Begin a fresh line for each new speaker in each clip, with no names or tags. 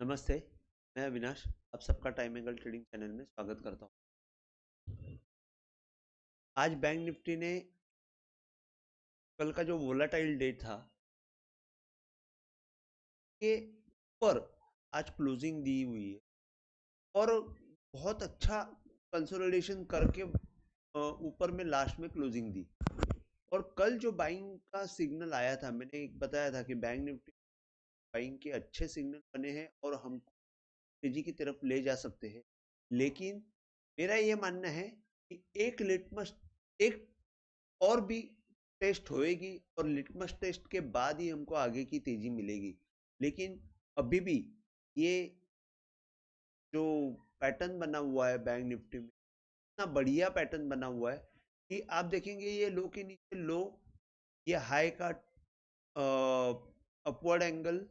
नमस्ते, मैं अविनाश। आप सबका टाइम एंगल ट्रेडिंग चैनल में स्वागत करता हूँ। आज बैंक निफ्टी ने कल का जो वोलाटाइल डे था के ऊपर आज क्लोजिंग दी हुई है और बहुत अच्छा कंसोलिडेशन करके ऊपर में लास्ट में क्लोजिंग दी। और कल जो बाइंग का सिग्नल आया था, मैंने एक बताया था कि बैंक निफ्टी बाइंग के अच्छे सिग्नल बने हैं और हम तेजी की तरफ ले जा सकते हैं। लेकिन मेरा ये मानना है कि एक और भी टेस्ट होएगी और लिटमस टेस्ट के बाद ही हमको आगे की तेजी मिलेगी। लेकिन अभी भी ये जो पैटर्न बना हुआ है बैंक निफ्टी में, इतना बढ़िया पैटर्न बना हुआ है कि आप देखेंगे ये लो के नीचे लो, ये हाई का अपवर्ड एंगल,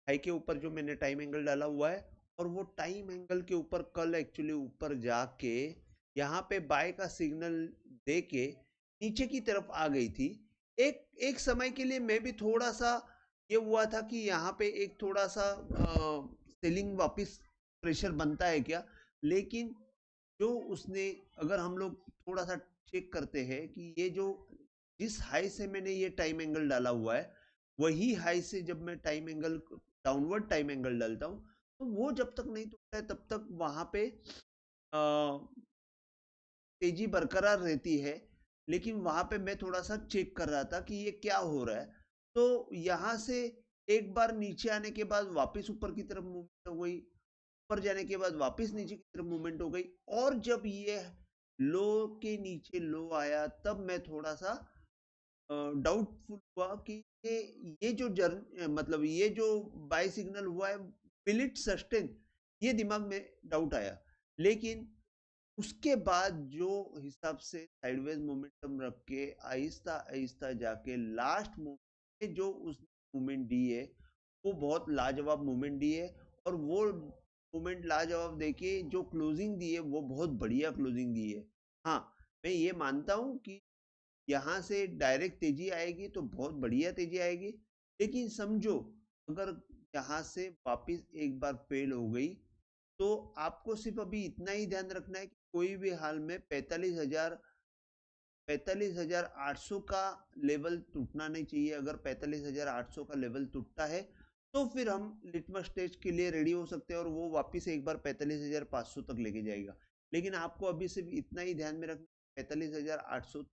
हाई के ऊपर जो मैंने टाइम एंगल डाला हुआ है, और वो टाइम एंगल के ऊपर कल एक्चुअली ऊपर जाके यहाँ पे बाय का सिग्नल दे के नीचे की तरफ आ गई थी। एक एक समय के लिए मैं भी थोड़ा सा ये हुआ था कि यहाँ पे एक थोड़ा सा सेलिंग वापस प्रेशर बनता है क्या। लेकिन जो उसने, अगर हम लोग थोड़ा सा चेक करते हैं कि ये जो जिस हाई से मैंने ये टाइम एंगल डाला हुआ है, वही हाई से जब मैं time angle downward time angle डालता हूँ, तो वो जब तक नहीं टूटता है तब तक वहां पे तेजी बरकरार रहती है। लेकिन वहां पे मैं थोड़ा सा चेक कर रहा था कि ये क्या हो रहा है। तो यहाँ से एक बार नीचे आने के बाद वापस ऊपर की तरफ मूवमेंट हो गई, ऊपर जाने के बाद वापस नीचे की तरफ मूवमेंट हो गई, और जब ये लो के नीचे लो आया तब मैं थोड़ा सा डाउटफुल हुआ कि ये जो मतलब ये जो बाय सिग्नल हुआ है, विल इट सस्टेन, ये दिमाग में डाउट आया। लेकिन उसके बाद जो हिसाब से साइडवेज मोमेंटम रख के आहिस्ता आहिस्ता जाके लास्ट मोमेंट में जो उस मूवमेंट दी है, वो बहुत लाजवाब मूवमेंट दी है। और वो मूवमेंट लाजवाब देके जो क्लोजिंग दी है वो बहुत बढ़िया क्लोजिंग दी है। हाँ, मैं ये मानता हूँ कि यहाँ से डायरेक्ट तेजी आएगी तो बहुत बढ़िया तेजी आएगी। लेकिन समझो, अगर यहाँ से वापस एक बार फेल हो गई, तो आपको सिर्फ अभी इतना ही ध्यान रखना है कि कोई भी हाल में 45,800 का लेवल टूटना नहीं चाहिए। अगर 45,800 का लेवल टूटता है तो फिर हम लिटमस टेस्ट के लिए रेडी हो सकते हैं और वो वापस एक बार 45,500 तक लेके जाएगा। लेकिन आपको अभी सिर्फ इतना ही ध्यान में रखना, 45,800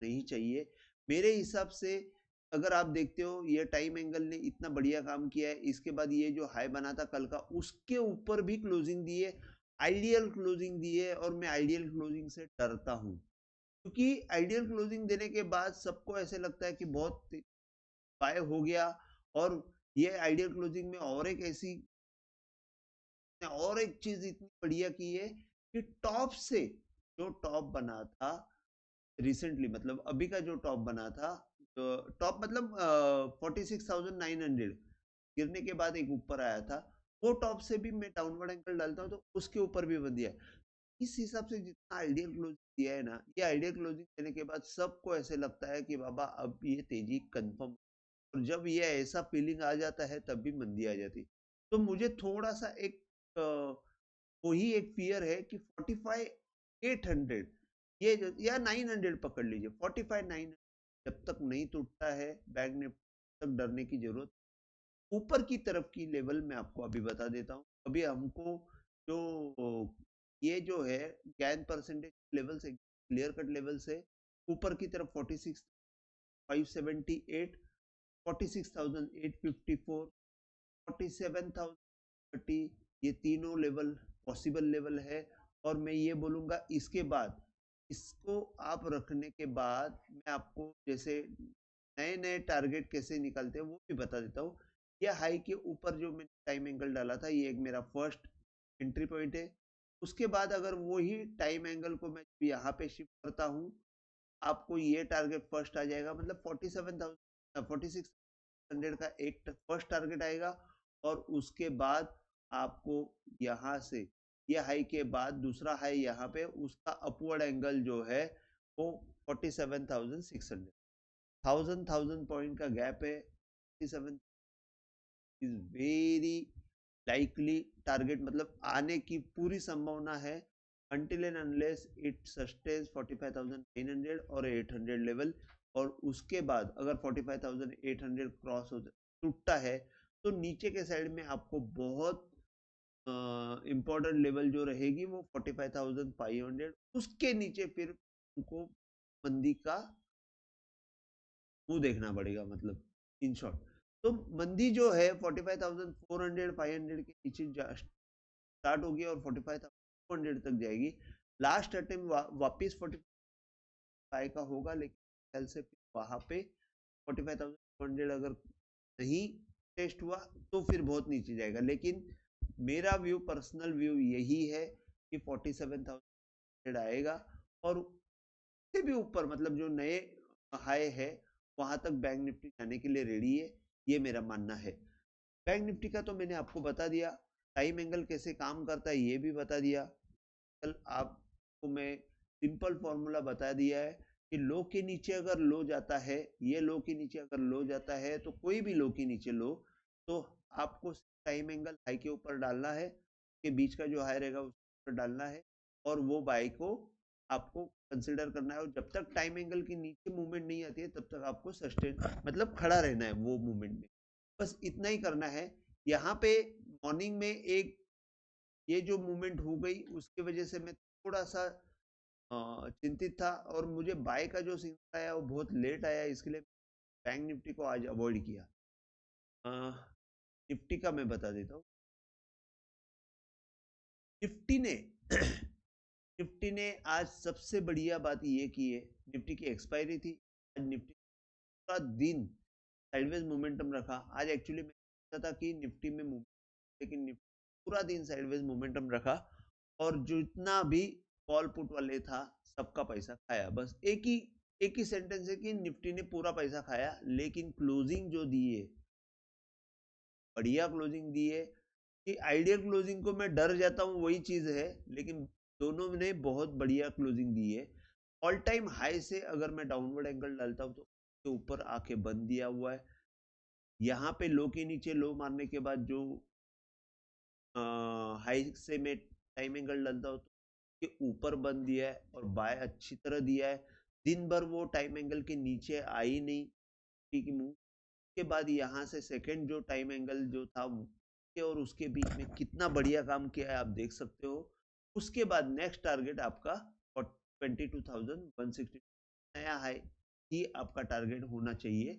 नहीं चाहिए मेरे हिसाब से। अगर आप देखते हो ये टाइम एंगल ने इतना बढ़िया काम किया है, इसके बाद ये जो हाई बना था कल का, उसके ऊपर भी क्लोजिंग दी है, आइडियल क्लोजिंग दी है। और मैं आइडियल क्लोजिंग से डरता हूँ, क्योंकि आइडियल क्लोजिंग देने के बाद सबको ऐसे लगता है कि बहुत बाय हो गया। और ये आइडियल क्लोजिंग में और एक चीज इतनी बढ़िया की है कि टॉप से जो टॉप बना था रिसेंटली, मतलब अभी का जो टॉप बना था, तो टॉप मतलब 46,900 गिरने के बाद एक ऊपर आया था, वो टॉप से भी मैं डाउनवर्ड एंगल डालता हूँ तो उसके ऊपर भी बन दिया। इस हिसाब से जितना आइडियल क्लोजिंग दिया है ना, ये आइडियल क्लोजिंग देने के बाद सबको ऐसे लगता है कि बाबा अब ये तेजी कंफर्म। और जब ये ऐसा फीलिंग आ जाता है तब भी मंदी आ जाती। तो मुझे थोड़ा सा एक वही एक फियर है कि 45,800 ये या 900 पकड़ लीजिए, 45,900 जब तक नहीं टूटता है बैंक ने तक डरने की जरूरत। ऊपर की तरफ की लेवल में आपको अभी बता देता हूँ। अभी हमको जो ये जो है गैन परसेंटेज लेवल से, क्लियर कट लेवल से ऊपर की तरफ 46,578, 46,854, 47,030, ये तीनों लेवल पॉसिबल लेवल है। और मैं ये बोलूँगा इसके बाद, इसको आप रखने के बाद मैं आपको जैसे नए नए टारगेट कैसे निकालते हैं वो भी बता देता हूँ। ये हाई के ऊपर जो मैंने टाइम एंगल डाला था, ये एक मेरा फर्स्ट एंट्री पॉइंट है। उसके बाद अगर वही टाइम एंगल को मैं यहाँ पे शिफ्ट करता हूँ, आपको ये टारगेट फर्स्ट आ जाएगा, मतलब 46,000 का एक फर्स्ट टारगेट आएगा। और उसके बाद आपको यहाँ से ये हाई के बाद दूसरा हाई यहाँ पे, उसका अपवर्ड एंगल जो है वो 47,600, थाउजेंड पॉइंट का गैप है। 47 इज वेरी लाइकली टारगेट मतलब आने की पूरी संभावना है until and unless it sustains 45,900 और 800 लेवल, और उसके बाद अगर 45,800 क्रॉस हो टूटता है तो नीचे के साइड में आपको बहुत इम्पोर्टेंट लेवल जो रहेगी वो 45,500, उसके नीचे फिर उनको मंदी का मुंह देखना पड़ेगा, मतलब इन शॉर्ट। तो मंदी जो है 45,400 500 के नीचे स्टार्ट होगी और 45,200 तक जाएगी। लास्ट अटेम्प्ट वापिस 45 का होगा, लेकिन से वहां पे 45,200 अगर नहीं टेस्ट हुआ तो फिर बहुत नीचे जाएगा। लेकिन मेरा व्यू, पर्सनल व्यू यही है कि 47,000 आएगा और उससे भी ऊपर, मतलब जो नए हाई है वहां तक बैंक निफ्टी जाने के लिए रेडी है, ये मेरा मानना है। बैंक निफ्टी का तो मैंने आपको बता दिया, टाइम एंगल कैसे काम करता है ये भी बता दिया। कल आपको मैं सिंपल फॉर्मूला बता दिया है कि लो के नीचे अगर लो जाता है, ये लो के नीचे अगर लो जाता है, तो कोई भी लो के नीचे लो, तो आपको टाइम एंगल हाई के ऊपर डालना है, के बीच का जो हाई रहेगा उस पर डालना है, और वो बाय को आपको कंसिडर करना है। और जब तक टाइम एंगल के नीचे मूवमेंट नहीं आती है तब तक आपको सस्टेन मतलब खड़ा रहना है वो मूवमेंट में, बस इतना ही करना है। यहाँ पे मॉर्निंग में एक ये जो मूवमेंट हो गई उसकी वजह से मैं थोड़ा सा चिंतित था, और मुझे बाय का जो सिग्नल आया वो बहुत लेट आया, इसके लिए बैंक निफ्टी को आज अवॉइड किया। निफ्टी का मैं बता देता हूँ। निफ्टी ने निफ्टी ने आज सबसे बढ़िया बात ये की है, निफ्टी की एक्सपायरी थी आज, निफ्टी पूरा दिन साइडवेज मोमेंटम रखा। आज एक्चुअली मैं सोचा था कि निफ्टी में लेकिन निफ्टी पूरा दिन साइडवेज मोमेंटम रखा, और जितना भी कॉल पुट वाले था सबका पैसा खाया। बस एक ही सेंटेंस है कि निफ्टी ने पूरा पैसा खाया, लेकिन क्लोजिंग जो दी है बढ़िया क्लोजिंग दी है। कि आइडियल क्लोजिंग को मैं डर जाता हूँ वही चीज है, लेकिन दोनों ने बहुत बढ़िया क्लोजिंग दी है। ऑल टाइम हाई से अगर मैं डाउनवर्ड एंगल डालता हूँ तो उसके ऊपर आके बंद दिया हुआ है। यहाँ पे लो के नीचे लो मारने के बाद जो हाई से मैं टाइम एंगल डालता हूँ तो के ऊपर बंद दिया है और बाय अच्छी तरह दिया है। दिन भर वो टाइम एंगल के नीचे आई नहीं की मूव के बाद यहाँ से सेकंड जो टाइम एंगल जो था और उसके बीच में कितना बढ़िया काम किया है आप देख सकते हो। उसके बाद नेक्स्ट टारगेट आपका 22,160 नया हाई ही आपका टारगेट होना चाहिए।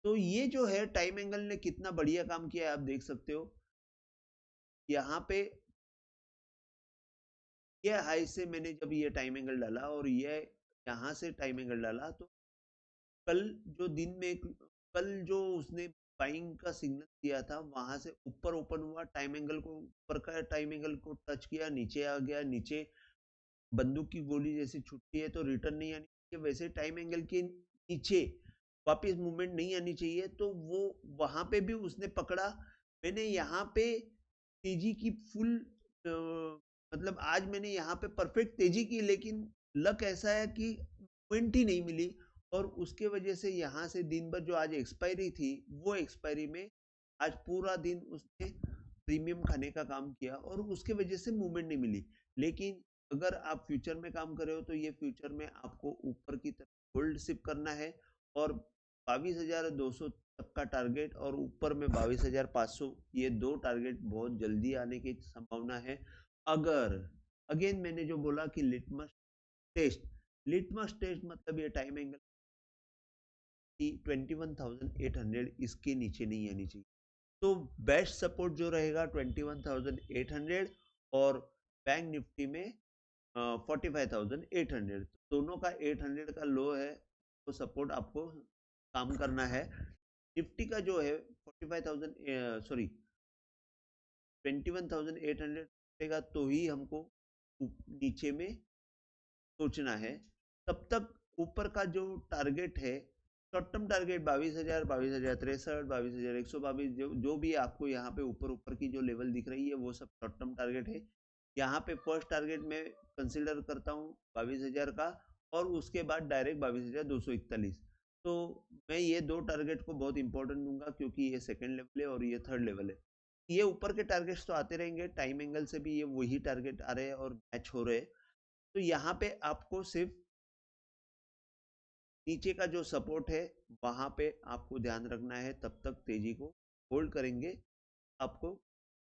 तो ये जो है टाइम एंगल ने कितना बढ़िया काम किया है आप देख सकते हो। यहाँ पे ये हाई से मैंने जब ये टाइम एंगल डाला और ये यहाँ से टाइम एंगल डाला, तो कल जो दिन में कल जो उसने बाइंग का सिग्नल दिया था वहां से ऊपर ओपन हुआ, टाइम एंगल को ऊपर का टाइम एंगल को टच किया, नीचे आ गया, नीचे बंदूक की गोली जैसे छुट्टी है तो रिटर्न नहीं आनी चाहिए, वैसे टाइम एंगल के नीचे वापिस मूवमेंट नहीं आनी चाहिए, तो वो वहां पे भी उसने पकड़ा। मैंने यहाँ पे तेजी की फुल मतलब आज मैंने यहाँ पे परफेक्ट तेजी की, लेकिन लक ऐसा है कि पॉइंट ही नहीं मिली, और उसके वजह से यहाँ से दिन भर जो आज एक्सपायरी थी वो एक्सपायरी में आज पूरा दिन उसने प्रीमियम खाने का काम किया और उसके वजह से मूवमेंट नहीं मिली। लेकिन अगर आप फ्यूचर में काम कर रहे हो तो ये फ्यूचर में आपको ऊपर की तरफ होल्ड शिप करना है, और 22,200 तक का टारगेट और ऊपर में 22,500, ये दो टारगेट बहुत जल्दी आने की संभावना है। अगर अगेन मैंने जो बोला कि लिटमस टेस्ट मतलब ये टाइम एंगल 21,800 इसके नीचे नहीं आनी चाहिए। तो बेस्ट सपोर्ट जो रहेगा 21,800 और बैंक निफ्टी में 45,800, दोनों का 800 का लो है, तो सपोर्ट आपको काम करना है। निफ्टी का जो है 45,000 सॉरी 21,800 का तो ही हमको नीचे में सोचना है। तब तक ऊपर का जो टारगेट है, शॉर्ट टर्म टारगेट 22,000, 22,063, 22,122, जो भी आपको यहाँ पे ऊपर ऊपर की जो लेवल दिख रही है वो सब शॉर्ट टर्म टारगेट है। यहाँ पे फर्स्ट टारगेट में कंसिडर करता हूँ 22,000 का, और उसके बाद डायरेक्ट 22,241। तो मैं ये दो टारगेट को बहुत इंपॉर्टेंट दूंगा क्योंकि ये सेकंड लेवल है और ये थर्ड लेवल है। ये ऊपर के टारगेट्स तो आते रहेंगे, टाइम एंगल से भी ये वही टारगेट आ रहे हैं और मैच हो रहे हैं। तो यहाँ पे आपको सिर्फ नीचे का जो सपोर्ट है वहां पे आपको ध्यान रखना है, तब तक तेजी को होल्ड करेंगे, आपको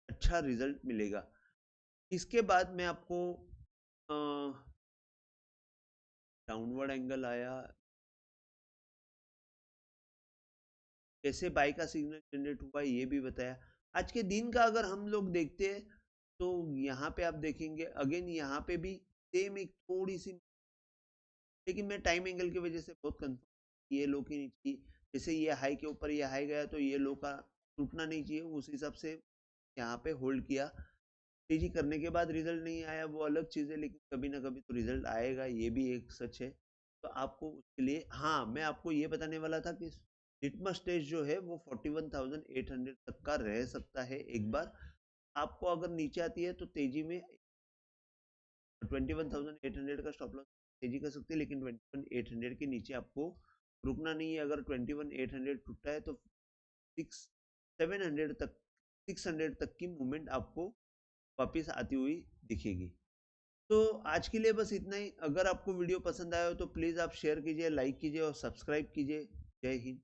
अच्छा रिजल्ट मिलेगा। इसके बाद मैं आपको डाउनवर्ड एंगल आया, कैसे बाय का सिग्नल जनरेट हुआ ये भी बताया। आज के दिन का अगर हम लोग देखते हैं तो यहाँ पे आप देखेंगे अगेन यहाँ पे भी सेम एक थोड़ी सी, लेकिन मैं टाइम एंगल की वजह से बहुत कंफ्यूज, ये लो की नीचे, जैसे ये हाई के ऊपर ये हाई गया तो ये लो का टूटना नहीं चाहिए, उस हिसाब से यहाँ पे होल्ड किया। तेजी करने के बाद रिजल्ट नहीं आया वो अलग चीज़ है, लेकिन कभी ना कभी तो रिजल्ट आएगा, ये भी एक सच है। तो आपको उसके लिए, हाँ मैं आपको ये बताने वाला था कि लिटमस टेस्ट जो है वो 41,800 तक का रह सकता है एक बार। आपको अगर नीचे आती है तो तेजी में 21,800 का स्टॉप लॉस तेजी कर सकती है, लेकिन 21,800 के नीचे आपको रुकना नहीं है। अगर 21,800 टूटा है तो 600 तक 600 तक की मूवमेंट आपको वापस आती हुई दिखेगी। तो आज के लिए बस इतना ही। अगर आपको वीडियो पसंद आया हो तो प्लीज़ आप शेयर कीजिए, लाइक कीजिए और सब्सक्राइब कीजिए। जय हिंद।